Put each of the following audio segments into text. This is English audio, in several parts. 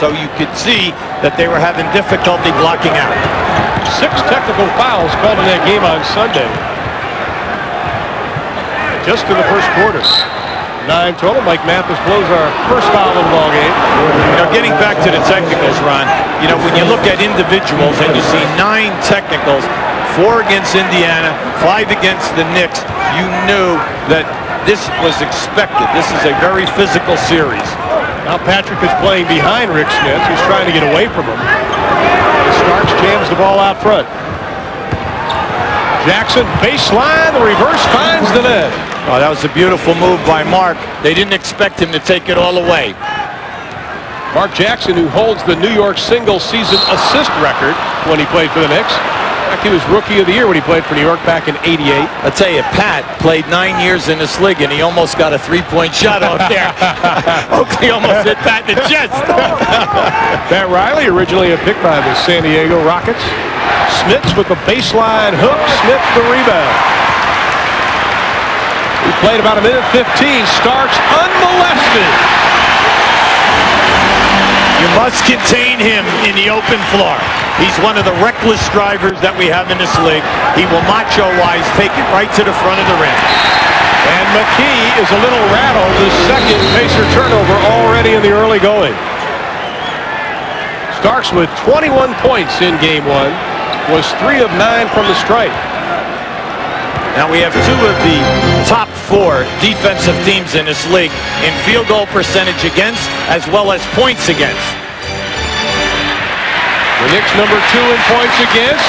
so you could see that they were having difficulty blocking out. 6 technical fouls called in that game on Sunday. Just in the first quarter. 9 total. Mike Mathis blows our first foul of the ball game. Getting back to the technicals, Ron, when you look at individuals and you see 9 technicals, 4 against Indiana, 5 against the Knicks, you knew that this was expected. This is a very physical series. Now Patrick is playing behind Rick Smith, who's trying to get away from him. Starks jams the ball out front. Jackson, baseline, the reverse finds the net. Oh, that was a beautiful move by Mark. They didn't expect him to take it all away. Mark Jackson, who holds the New York single-season assist record when he played for the Knicks. In fact, he was Rookie of the Year when he played for New York back in '88. I'll tell you, Pat played 9 years in this league, and he almost got a 3-point shot off there. Oakley almost hit Pat in the chest. Pat Riley, originally a pick by the San Diego Rockets. Smits with the baseline hook. Smith the rebound. He played about 1:15. Starks unmolested. You must contain him in the open floor. He's one of the reckless drivers that we have in this league. He will macho-wise take it right to the front of the rim. And McKee is a little rattled. The second Pacer turnover already in the early going. Starks with 21 points in game 1. Was 3 of 9 from the stripe. Now we have 2 of the top 4 defensive teams in this league in field goal percentage against as well as points against. The Knicks number 2 in points against.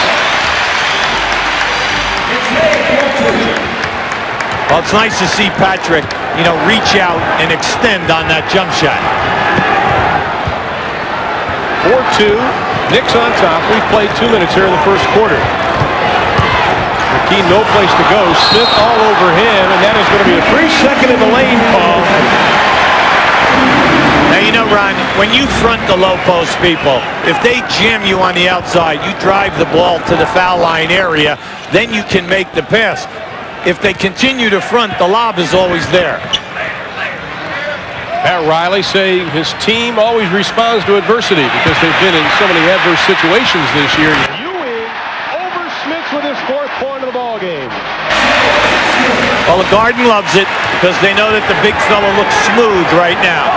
Well, it's nice to see Patrick, reach out and extend on that jump shot. 4-2. Knicks on top. We've played 2 minutes here in the first quarter. McKee no place to go. Smith all over him, and that is going to be a 3-second in the lane call. Now, Ron, when you front the low post people, if they jam you on the outside, you drive the ball to the foul line area, then you can make the pass. If they continue to front, the lob is always there. Pat Riley saying his team always responds to adversity because they've been in so many adverse situations this year. Ewing over Smith with his 4th point of the ball game. Well, the Garden loves it because they know that the big fella looks smooth right now.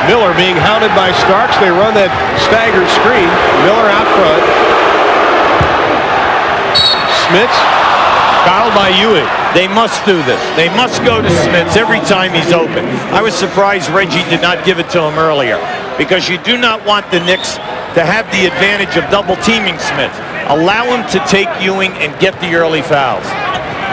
Miller being hounded by Starks. They run that staggered screen. Miller out front. Smits fouled by Ewing. They must do this. They must go to Smits every time he's open. I was surprised Reggie did not give it to him earlier because you do not want the Knicks to have the advantage of double teaming Smith. Allow him to take Ewing and get the early fouls.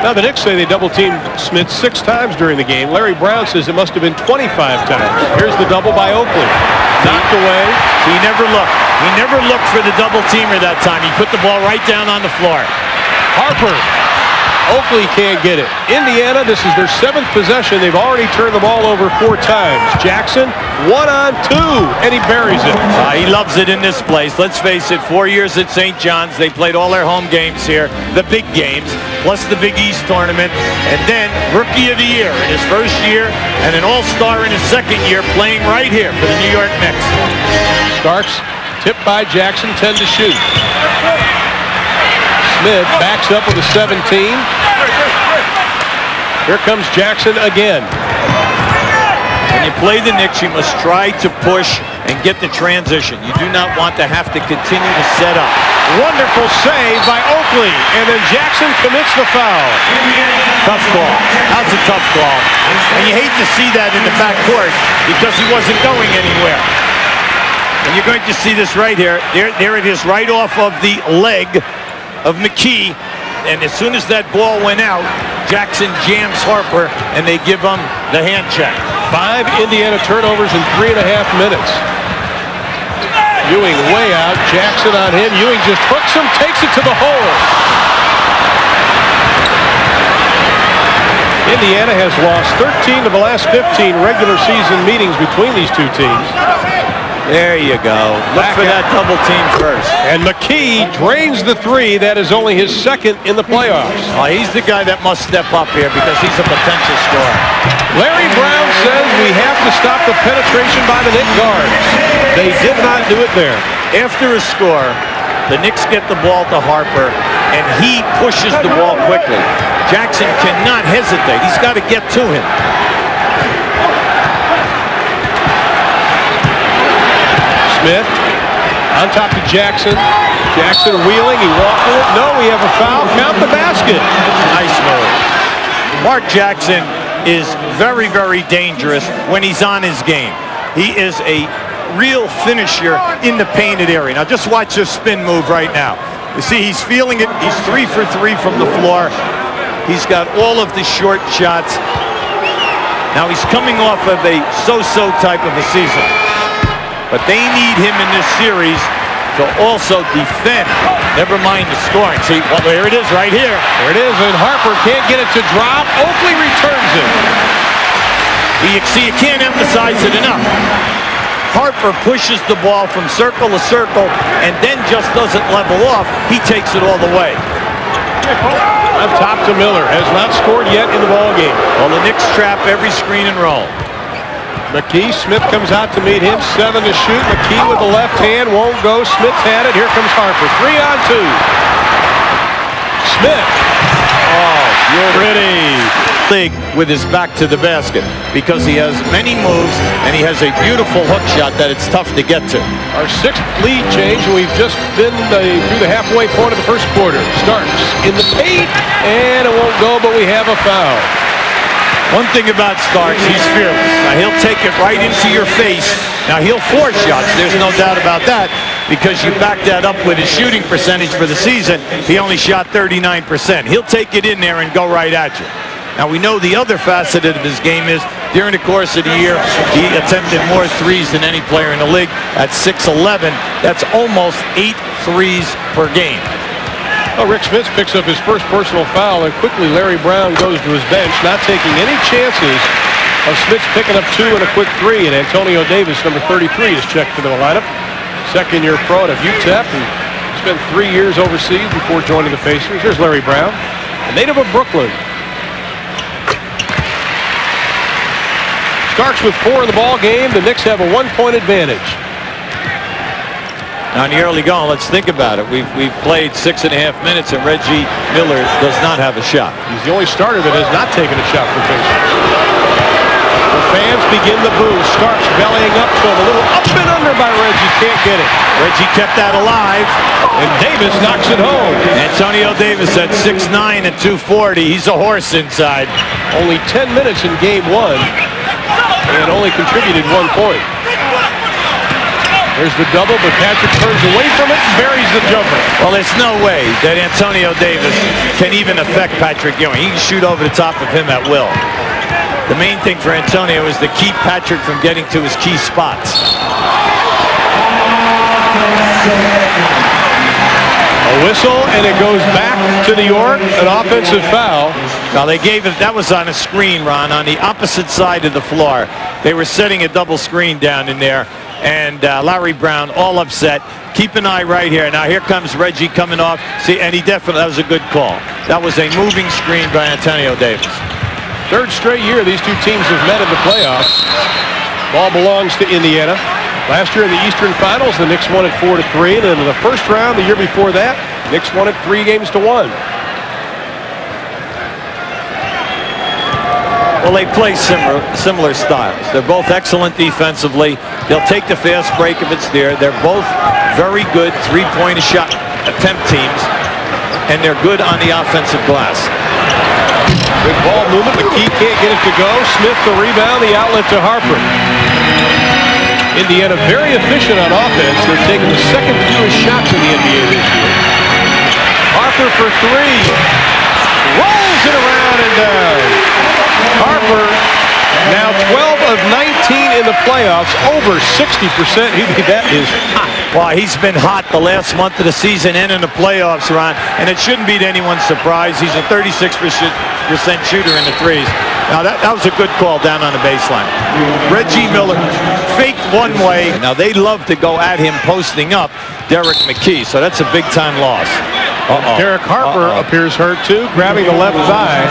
Now the Knicks say they double-teamed Smith 6 times during the game. Larry Brown says it must have been 25 times. Here's the double by Oakley. Knocked away. He never looked. He never looked for the double teamer that time. He put the ball right down on the floor. Harper. Oakley can't get it. Indiana, this is their 7th possession. They've already turned the ball over 4 times. Jackson, 1-on-2, and he buries it. He loves it in this place. Let's face it, 4 years at St. John's. They played all their home games here, the big games, plus the Big East tournament, and then Rookie of the Year in his first year, and an All-Star in his second year playing right here for the New York Knicks. Starks, tipped by Jackson, 10 to shoot. Smith backs up with a 17. Here comes Jackson again. When you play the Knicks, you must try to push and get the transition. You do not want to have to continue to set up. Wonderful save by Oakley, and then Jackson commits the foul. Tough call. That's a tough call. And you hate to see that in the backcourt because he wasn't going anywhere. And you're going to see this right here. There it is, right off of the leg of McKee, and as soon as that ball went out, Jackson jams Harper, and they give him the hand check. 5 Indiana turnovers in 3.5 minutes. Ewing way out, Jackson on him. Ewing just hooks him, takes it to the hole. Indiana has lost 13 of the last 15 regular season meetings between these two teams. There you go. Look for that double team first. And McKee drains the three. That is only his second in the playoffs. He's the guy that must step up here because he's a potential scorer. Larry Brown says we have to stop the penetration by the Knicks guards. They did not do it there. After a score, the Knicks get the ball to Harper, and he pushes the ball quickly. Jackson cannot hesitate. He's got to get to him. Smith on top to Jackson. Jackson wheeling. He walked with it. No, we have a foul. Count the basket. Nice move. Mark Jackson is very, very dangerous when he's on his game. He is a real finisher in the painted area. Now just watch this spin move right now. You see he's feeling it. He's 3 for 3 from the floor. He's got all of the short shots. Now he's coming off of a so-so type of a season. But they need him in this series to also defend. Never mind the scoring. See, well, there it is right here. There it is, and Harper can't get it to drop. Oakley returns it. You can't emphasize it enough. Harper pushes the ball from circle to circle and then just doesn't level off. He takes it all the way. Up top to Miller. Has not scored yet in the ball game. Well, the Knicks trap every screen and roll. McKee, Smith comes out to meet him. 7 to shoot. McKee with the left hand. Won't go. Smith's had it. Here comes Harper. 3 on 2. Smith. Oh, you're ready. League with his back to the basket because he has many moves and he has a beautiful hook shot that it's tough to get to. Our 6th lead change. We've just been through the halfway point of the first quarter. Starks in the paint, and it won't go, but we have a foul. One thing about Starks, he's fearless. Now, he'll take it right into your face. Now, he'll force shots. There's no doubt about that because you back that up with his shooting percentage for the season. He only shot 39%. He'll take it in there and go right at you. Now, we know the other facet of his game is during the course of the year, he attempted more threes than any player in the league at 6'11". That's almost 8 threes per game. Well, Rick Smith picks up his first personal foul, and quickly Larry Brown goes to his bench, not taking any chances of Smith's picking up 2 and a quick 3. And Antonio Davis, number 33, is checked into the lineup. Second-year pro at UTEP, and spent 3 years overseas before joining the Pacers. Here's Larry Brown, a native of Brooklyn. Starks with 4 in the ball game. The Knicks have a 1-point advantage. Now in the early going, let's think about it. We've played 6.5 minutes, and Reggie Miller does not have a shot. He's the only starter that has not taken a shot for Pacers. The fans begin the boo. Starks bellying up to him. A little up and under by Reggie. Can't get it. Reggie kept that alive. And Davis knocks it home. Antonio Davis at 6'9" and 240. He's a horse inside. Only 10 minutes in game 1. And only contributed 1 point. There's the double, but Patrick turns away from it and buries the jumper. Well, there's no way that Antonio Davis can even affect Patrick Ewing. He can shoot over the top of him at will. The main thing for Antonio is to keep Patrick from getting to his key spots. A whistle, and it goes back to New York. An offensive foul. Now they gave it, that was on a screen, Ron, on the opposite side of the floor. They were setting a double screen down in there, and Larry Brown all upset. Keep an eye right here. Now here comes Reggie coming off. See, and that was a good call. That was a moving screen by Antonio Davis. 3rd straight year these two teams have met in the playoffs. Ball belongs to Indiana. Last year in the Eastern Finals, the Knicks won it 4-3. And then in the first round, the year before that, Knicks won it 3-1. Well, they play similar styles. They're both excellent defensively. They'll take the fast break if it's there. They're both very good three-point shot attempt teams, and they're good on the offensive glass. Good ball movement. McKee can't get it to go. Smith the rebound, the outlet to Harper. Indiana very efficient on offense. They're taking the 2nd fewest shots in the NBA this year. Harper for 3. Rolls it around and down. Harper now 12 of 19 in the playoffs, over 60%. That is hot. Well, he's been hot the last month of the season and in the playoffs, Ron, and it shouldn't be to anyone's surprise. He's a 36% shooter in the threes. Now that was a good call down on the baseline. Reggie Miller faked one way. Now they love to go at him posting up Derek McKee, so that's a big-time loss. Derek Harper appears hurt too, grabbing the left thigh.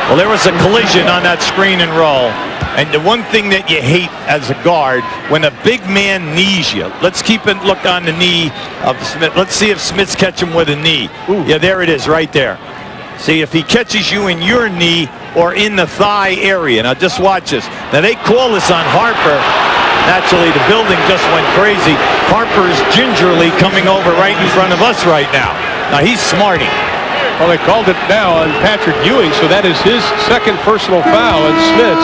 Well, there was a collision on that screen and roll. And the one thing that you hate as a guard, when a big man knees you. Let's keep a look on the knee of Smith. Let's see if Smith's catch him with a knee. Ooh. Yeah, there it is right there. See if he catches you in your knee or in the thigh area. Now just watch this. Now they call this on Harper. Naturally, the building just went crazy. Harper is gingerly coming over right in front of us right now. Now he's smarting. Well, they called it now on Patrick Ewing, so that is his second personal foul, and Smith's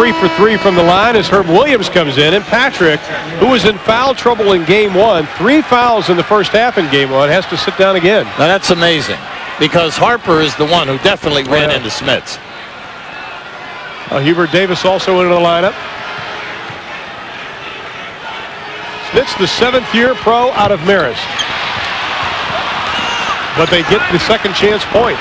3 for 3 from the line as Herb Williams comes in. And Patrick, who was in foul trouble in game one, 3 fouls in the first half in game one, has to sit down again. Now that's amazing, because Harper is the one who definitely ran into Smith's. Hubert Davis also into the lineup. Smith's the 7th-year pro out of Marist. But they get the second chance point.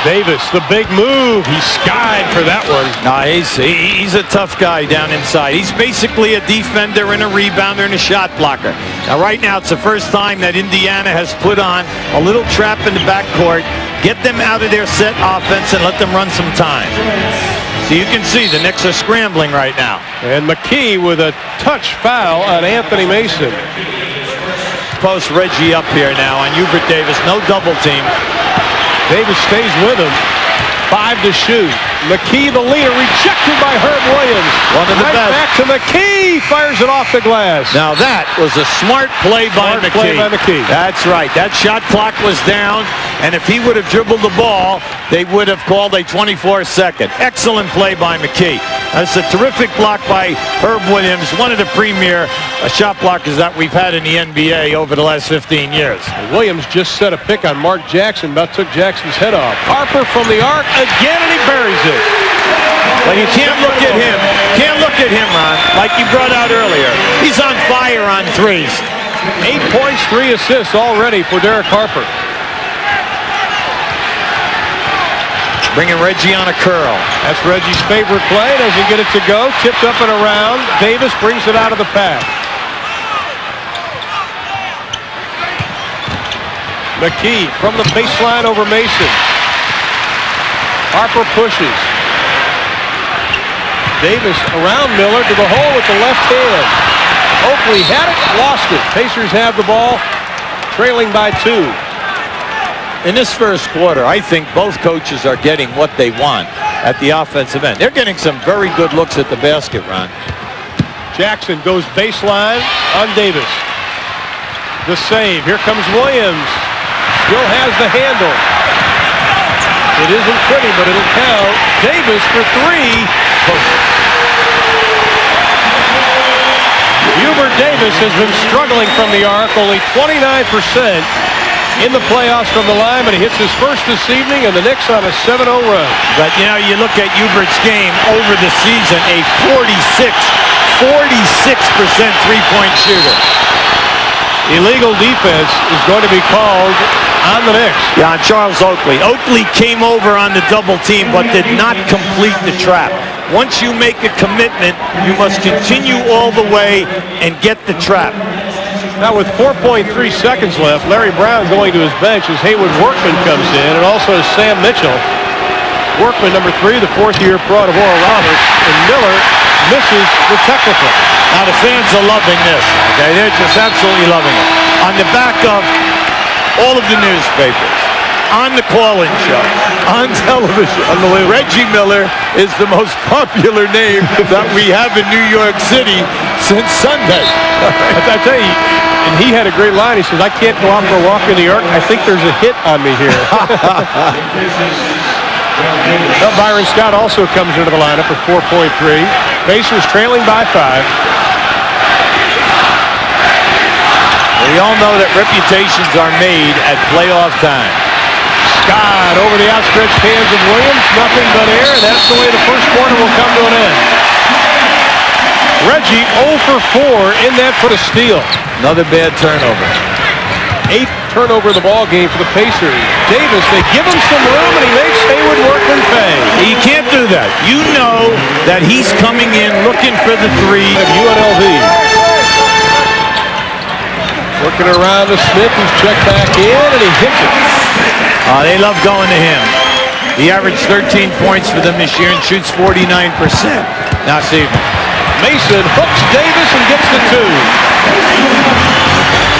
Davis, the big move. He skied for that one. No, he's a tough guy down inside. He's basically a defender and a rebounder and a shot blocker. Now, right now, it's the first time that Indiana has put on a little trap in the backcourt, get them out of their set offense and let them run some time. So you can see the Knicks are scrambling right now. And McKee with a touch foul on Anthony Mason. Post Reggie up here now on Hubert Davis. No double team. Davis stays with him. 5 to shoot. McKee, the leader, rejected by Herb Williams. One of the best. Back to McKee. Fires it off the glass. Now that was a smart play by McKee. That's right. That shot clock was down, and if he would have dribbled the ball, they would have called a 24-second. Excellent play by McKee. That's a terrific block by Herb Williams, one of the premier shot blockers that we've had in the NBA over the last 15 years. Williams just set a pick on Mark Jackson, about took Jackson's head off. Harper from the arc again, and he buries it. Well, you can't look at him. Can't look at him, Ron, like you brought out earlier. He's on fire on threes. 8 points, 3 assists already for Derek Harper. Bringing Reggie on a curl. That's Reggie's favorite play. Doesn't get it to go. Tipped up and around. Davis brings it out of the pack. McKee from the baseline over Mason. Harper pushes. Davis around Miller to the hole with the left hand. Oakley had it, lost it. Pacers have the ball, trailing by 2. In this first quarter, I think both coaches are getting what they want at the offensive end. They're getting some very good looks at the basket, Ron. Jackson goes baseline on Davis. The save. Here comes Williams. Still has the handle. It isn't pretty, but it'll count. Davis for 3. Hubert Davis has been struggling from the arc, only 29% in the playoffs from the line, but he hits his first this evening, and the Knicks on a 7-0 run. But, you know, you look at Hubert's game over the season, a 46% three-point shooter. Illegal defense is going to be called on the Knicks. Yeah, on Charles Oakley. Oakley came over on the double team, but did not complete the trap. Once you make a commitment, you must continue all the way and get the trap. Now with 4.3 seconds left, Larry Brown going to his bench as Haywood Workman comes in, and also Sam Mitchell. Workman, number 3, the 4th-year pro of Oral Roberts, and Miller misses the technical. Now the fans are loving this. Okay, they're just absolutely loving it. On the back of all of the newspapers, on the call-in show, on television, Reggie Miller is the most popular name that we have in New York City since Sunday. I tell you, and he had a great line. He says, "I can't go out for a walk in New York. I think there's a hit on me here." Well, Byron Scott also comes into the lineup with 4.3. Pacers trailing by 5. We all know that reputations are made at playoff time. Scott over the outstretched hands of Williams. Nothing but air, and that's the way the first quarter will come to an end. Reggie 0 for 4 in that for the steal. Another bad turnover. 8 turnover of the ball game for the Pacers. Davis, they give him some room, and he makes Hayward work and pay. You can't do that. You know that he's coming in looking for the three. Of UNLV. Working around to Smith, who's checked back in, and he hits it. They love going to him. He averaged 13 points for them this year and shoots 49%. Now see, Mason hooks Davis and gets the two.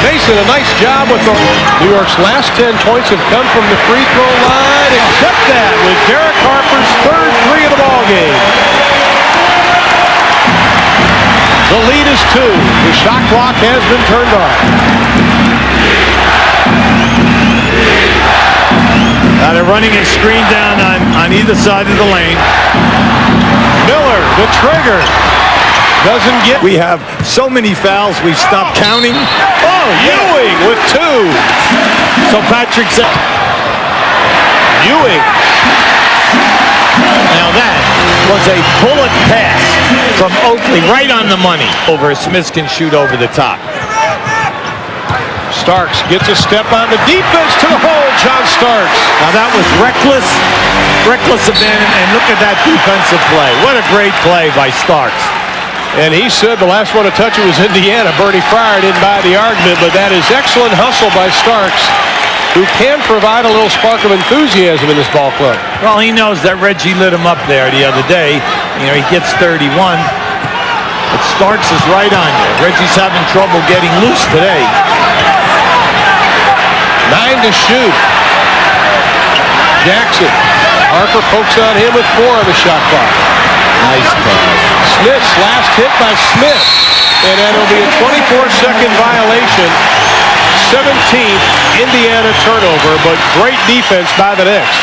Mason, a nice job with the New York's last 10 points have come from the free throw line, except that with Derek Harper's third three of the ball game. The lead is 2. The shot clock has been turned on. Now they're running a screen down on either side of the lane. Miller, the trigger. Doesn't get. We have so many fouls, we've stopped counting. Oh, Ewing with 2. So Patrick said, Ewing. now that was a bullet pass from Oakley, right on the money. Over, Smith can shoot over the top. Starks gets a step on the defense to the hole. John Starks. Now that was reckless abandon, and look at that defensive play. What a great play by Starks. And he said the last one to touch it was Indiana. Bernie Fryer didn't buy the argument, but that is excellent hustle by Starks, who can provide a little spark of enthusiasm in this ball club. Well, he knows that Reggie lit him up there the other day. You know, he gets 31. But Starks is right on you. Reggie's having trouble getting loose today. 9 to shoot. Jackson. Harper pokes on him with 4 on the shot clock. Nice pass. Smith's last hit by Smith. And that'll be a 24-second violation. 17th Indiana turnover, but great defense by the Knicks.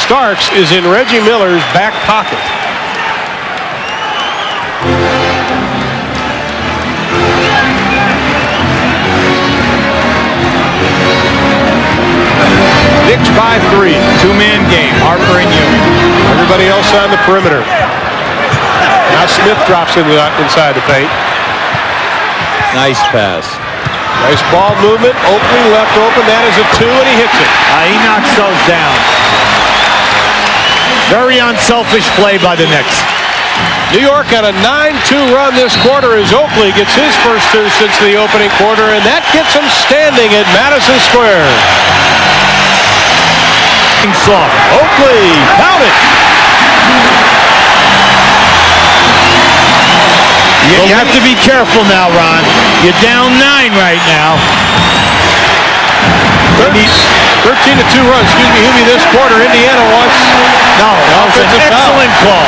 Starks is in Reggie Miller's back pocket. Knicks by 3. Two-man game, Harper and Ewing. Everybody else on the perimeter. Now Smith drops inside the paint. Nice pass. Nice ball movement. Oakley left open. That is a 2, and he hits it. He knocks those down. Very unselfish play by the Knicks. New York on a 9-2 run this quarter as Oakley gets his first 2 since the opening quarter, and that gets him standing at Madison Square. Soft. Oakley, count it. You have to be careful now, Ron. You're down 9 right now. 13-2 run, excuse me, this quarter. Indiana wants an excellent call.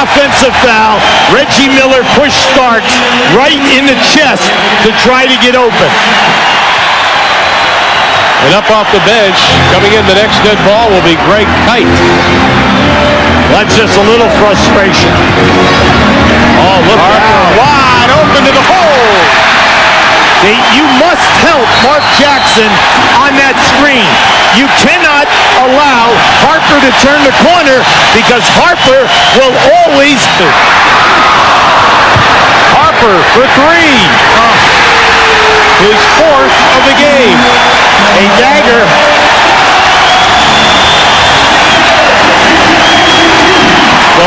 Offensive foul. Reggie Miller pushed Starks right in the chest to try to get open. And up off the bench, coming in the next dead ball will be Greg Kite. That's just a little frustration. Oh, look out. Wide open to the hole. You must help Mark Jackson on that screen. You cannot allow Harper to turn the corner because Harper will always... Harper for 3. His 4th of the game. A dagger. The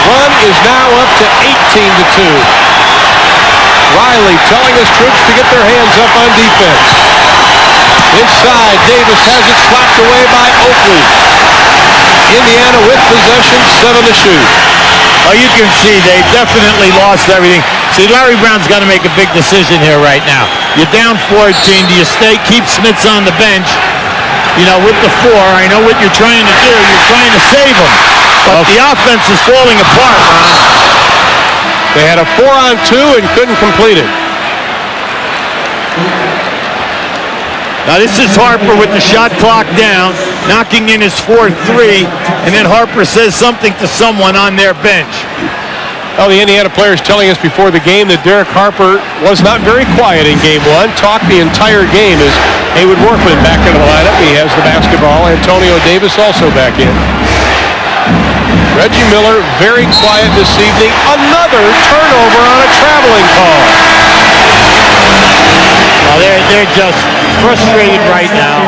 run is now up to 18-2. Riley telling his troops to get their hands up on defense. Inside, Davis has it slapped away by Oakley. Indiana with possession, 7 to shoot. Oh, you can see they definitely lost everything. See, Larry Brown's got to make a big decision here right now. You're down 14. Do you stay, keep Smits on the bench? You know, with the 4, I know what you're trying to do. You're trying to save them. But the offense is falling apart, Ron. They had a 4-on-2 and couldn't complete it. Now this is Harper with the shot clock down, knocking in his 4th 3, and then Harper says something to someone on their bench. Well, the Indiana players telling us before the game that Derek Harper was not very quiet in Game 1, talked the entire game as Haywood Workman back into the lineup. He has the basketball. Antonio Davis also back in. Reggie Miller very quiet this evening. Another turnover on a traveling call. Well, they're just frustrated right now.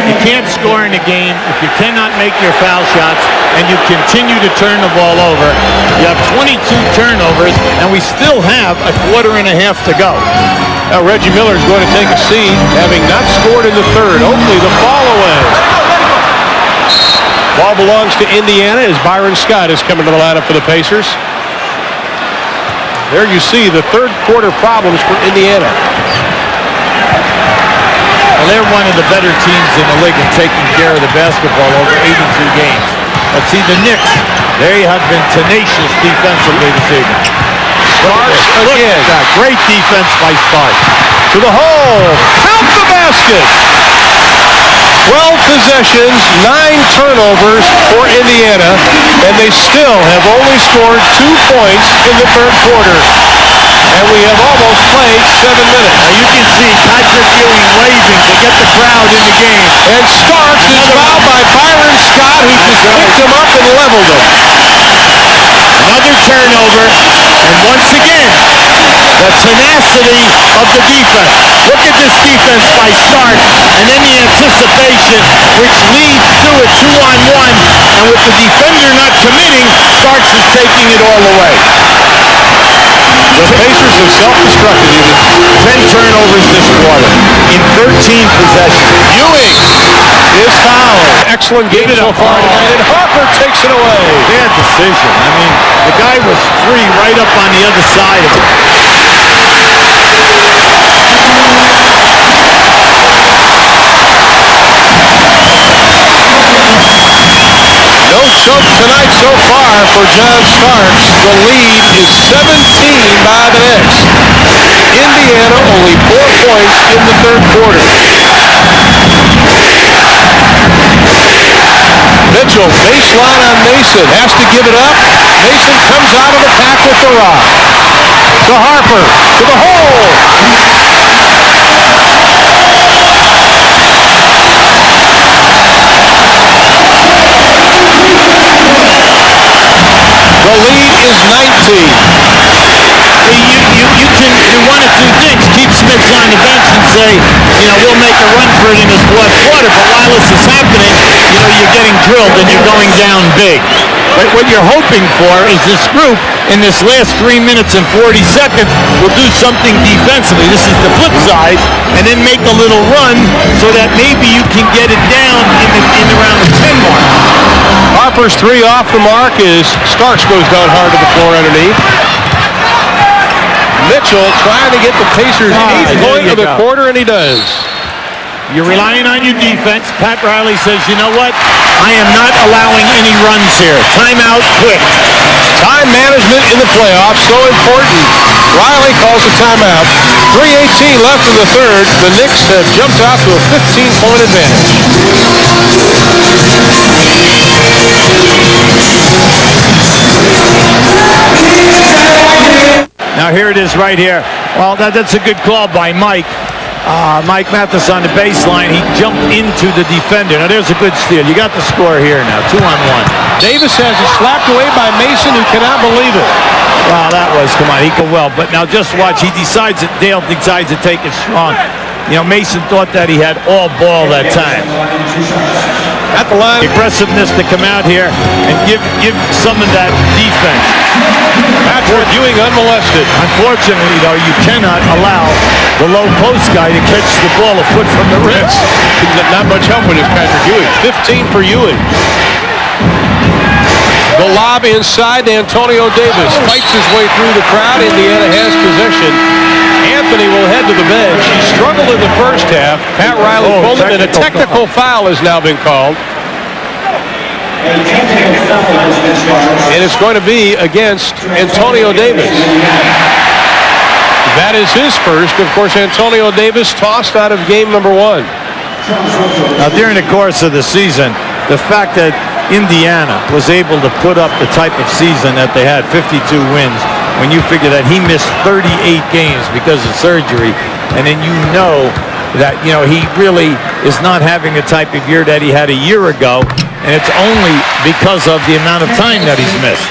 You can't score in a game if you cannot make your foul shots and you continue to turn the ball over. You have 22 turnovers, and we still have a quarter and a half to go. Now Reggie Miller is going to take a seat, having not scored in the third. Oakley, the fall away. Ball belongs to Indiana as Byron Scott is coming to the lineup for the Pacers. There you see the third quarter problems for Indiana. Well, they're one of the better teams in the league in taking care of the basketball over 82 games. Let's see the Knicks. They have been tenacious defensively this evening. Starks again. Great defense by Starks. To the hole. Count the basket. 12 possessions, 9 turnovers for Indiana, and they still have only scored 2 points in the third quarter. And we have almost played 7 minutes. Now you can see Patrick Ewing waving to get the crowd in the game. And Starks is fouled by Byron Scott, who just picked him up and leveled him. Another turnover, and once again, the tenacity of the defense. Look at this defense by Starks, and then the anticipation, which leads to a 2-on-1, and with the defender not committing, Starks is taking it all away. The Pacers have self-destructed even. 10 turnovers this quarter in 13 possessions. Ewing is fouled. Excellent game so far tonight, and Harper takes it away. Bad decision. I mean, the guy was free right up on the other side of it. No choke tonight so far for John Starks. The lead is 17 by the Knicks. Indiana only 4 points in the third quarter. Mitchell, baseline on Mason, has to give it up. Mason comes out of the pack with the rock. To Harper, to the hole. The lead is 19. You can do one of two things. Keep Smith on the bench and say, we'll make a run for it in this fourth quarter. But while this is happening, you're getting drilled and you're going down big. But what you're hoping for is this group in this last 3 minutes and 40 seconds will do something defensively. This is the flip side, and then make a little run so that maybe you can get it down in around the 10 mark. Harper's 3 off the mark as Starks goes down hard to the floor underneath. Mitchell trying to get the Pacers 8th point of the quarter, and he does. You're relying on your defense. Pat Riley says, you know what? I am not allowing any runs here. Timeout, quick. Time management in the playoffs, so important. Riley calls a timeout. 3:18 left in the third. The Knicks have jumped out to a 15-point advantage. Now here it is right here. Well, that's a good call by Mike. Mike Mathis on the baseline. He jumped into the defender. Now there's a good steal. You got the score here now, 2-on-1. Davis has it slapped away by Mason, who cannot believe it. Wow, that was, come on, he could well. But now just watch. Dale decides to take it strong. Mason thought that he had all ball that time. At the line. Aggressiveness to come out here and give some of that defense. Patrick Ewing unmolested. Unfortunately, though, you cannot allow the low post guy to catch the ball a foot from the rim. Not much help with his Patrick Ewing. 15 for Ewing. The lob inside to Antonio Davis. Fights his way through the crowd. Indiana has possession. Anthony will head to the bench. He struggled in the first half. Pat Riley pulled him, and a technical foul has now been called. And it's going to be against Antonio Davis. That is his first. Of course, Antonio Davis tossed out of game number 1. Now, during the course of the season, the fact that Indiana was able to put up the type of season that they had, 52 wins, when you figure that he missed 38 games because of surgery, and then that, he really is not having the type of year that he had a year ago, and it's only because of the amount of time that he's missed.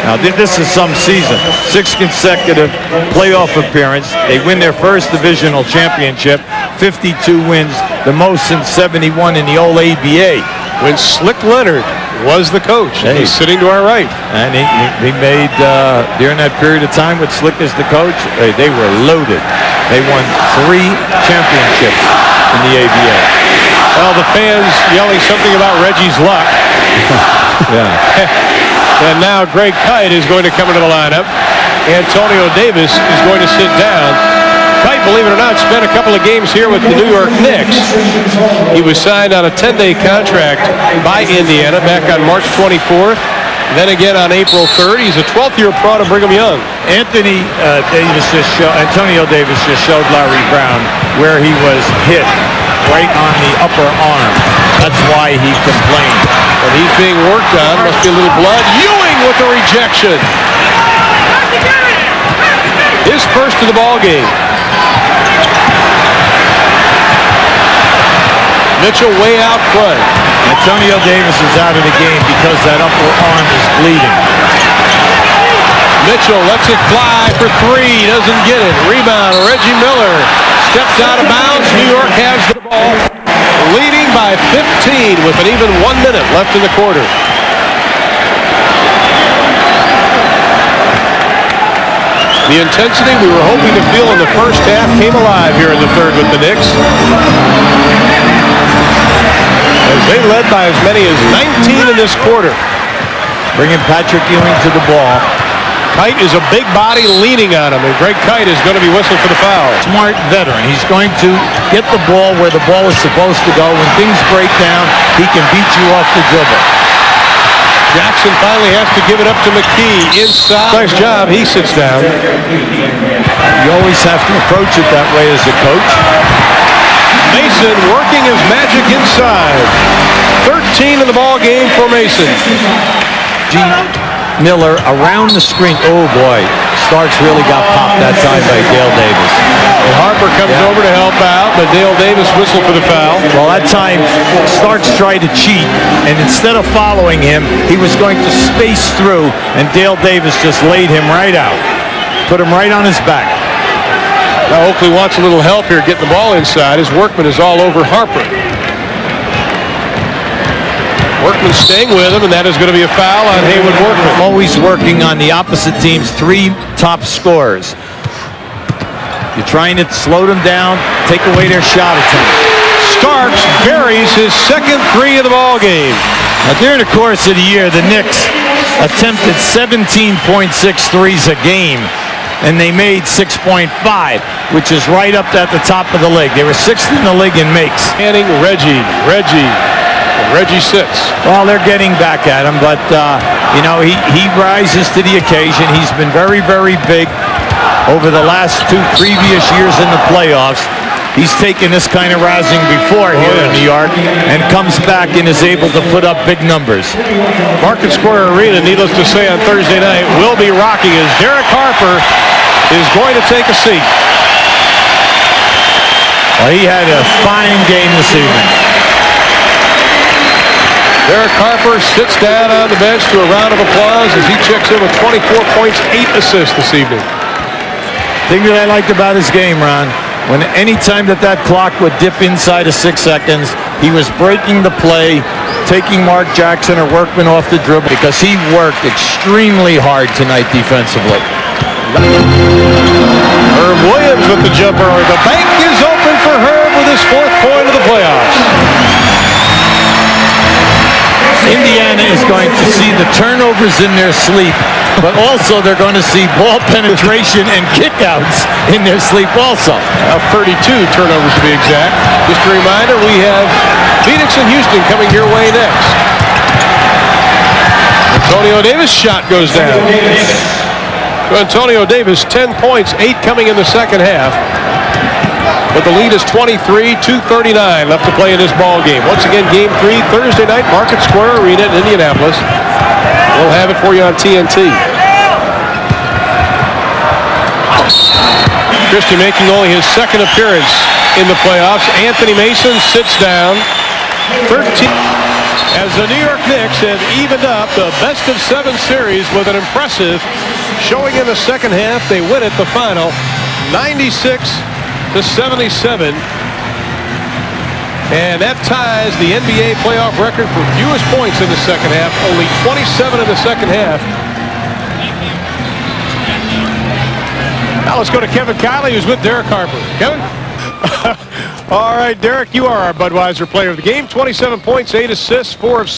Now, this is some season. 6 consecutive playoff appearance. They win their first divisional championship, 52 wins, the most since 71 in the old ABA. When Slick Leonard was the coach. Hey. He's sitting to our right. And he made, during that period of time with Slick as the coach, they were loaded. They won 3 championships in the ABA. Well, the fans yelling something about Reggie's luck. Yeah. And now Greg Kite is going to come into the lineup. Antonio Davis is going to sit down. Kite, believe it or not, spent a couple of games here with the New York Knicks. He was signed on a 10-day contract by Indiana back on March 24th. Then again on April 3rd. He's a 12th-year pro to Brigham Young. Antonio Davis just showed Larry Brown where he was hit right on the upper arm. That's why he complained. And he's being worked on. Must be a little blood. Ewing with the rejection. His first of the ball game. Mitchell way out front. Antonio Davis is out of the game because that upper arm is bleeding. Mitchell lets it fly for 3. Doesn't get it. Rebound. Reggie Miller steps out of bounds. New York has the ball. Leading by 15 with an even 1 minute left in the quarter. The intensity we were hoping to feel in the first half came alive here in the third with the Knicks. As they led by as many as 19 in this quarter. Bringing Patrick Ewing to the ball. Kite is a big body leaning on him, and Greg Kite is going to be whistled for the foul. Smart veteran. He's going to get the ball where the ball is supposed to go. When things break down, he can beat you off the dribble. Jackson finally has to give it up to McKee inside. Nice job. He sits down. You always have to approach it that way as a coach. Mason working his magic inside. 13 in the ball game for Mason. Miller around the screen. Oh boy, Starks really got popped that time by Dale Davis. And Harper comes over to help out, but Dale Davis whistled for the foul. Well, that time Starks tried to cheat, and instead of following him, he was going to space through, and Dale Davis just laid him right out. Put him right on his back. Now Oakley wants a little help here getting the ball inside. His workman is all over Harper. Workman staying with him, and that is going to be a foul on Haywood Workman. Always working on the opposite team's 3 top scorers. You're trying to slow them down, take away their shot attempt. Starks buries his second 3 of the ball game. Now, during the course of the year, the Knicks attempted 17.6 threes a game, and they made 6.5, which is right up at the top of the league. They were 6th in the league in makes. Manning, Reggie sits. Well, they're getting back at him, but, he rises to the occasion. He's been very, very big over the last 2 previous years in the playoffs. He's taken this kind of rousing before here in New York and comes back and is able to put up big numbers. Market Square Arena, needless to say, on Thursday night will be rocking as Derek Harper is going to take a seat. Well, he had a fine game this evening. Derek Harper sits down on the bench to a round of applause as he checks in with 24 points, 8 assists this evening. The thing that I liked about his game, Ron, when any time that clock would dip inside of 6 seconds, he was breaking the play, taking Mark Jackson or Workman off the dribble because he worked extremely hard tonight defensively. Herb Williams with the jumper. The bank is open for Herb with his 4th point of the playoffs. Indiana is going to see the turnovers in their sleep, but also they're going to see ball penetration and kickouts in their sleep also. 32 turnovers to be exact. Just a reminder, we have Phoenix and Houston coming your way next. Antonio Davis' shot goes down. So Antonio Davis, 10 points, 8 coming in the second half. But the lead is 23, 2:39 left to play in this ball game. Once again, Game 3, Thursday night, Market Square Arena in Indianapolis. We'll have it for you on TNT. Christie making only his 2nd appearance in the playoffs. Anthony Mason sits down. 13. as the New York Knicks have evened up the best-of-7 series with an impressive showing in the second half. They win it the final 96-77. And that ties the NBA playoff record for fewest points in the second half. Only 27 in the second half. Now let's go to Kevin Kiley, who's with Derek Harper. Kevin? All right, Derek, you are our Budweiser player of the game. 27 points, 8 assists, 4 of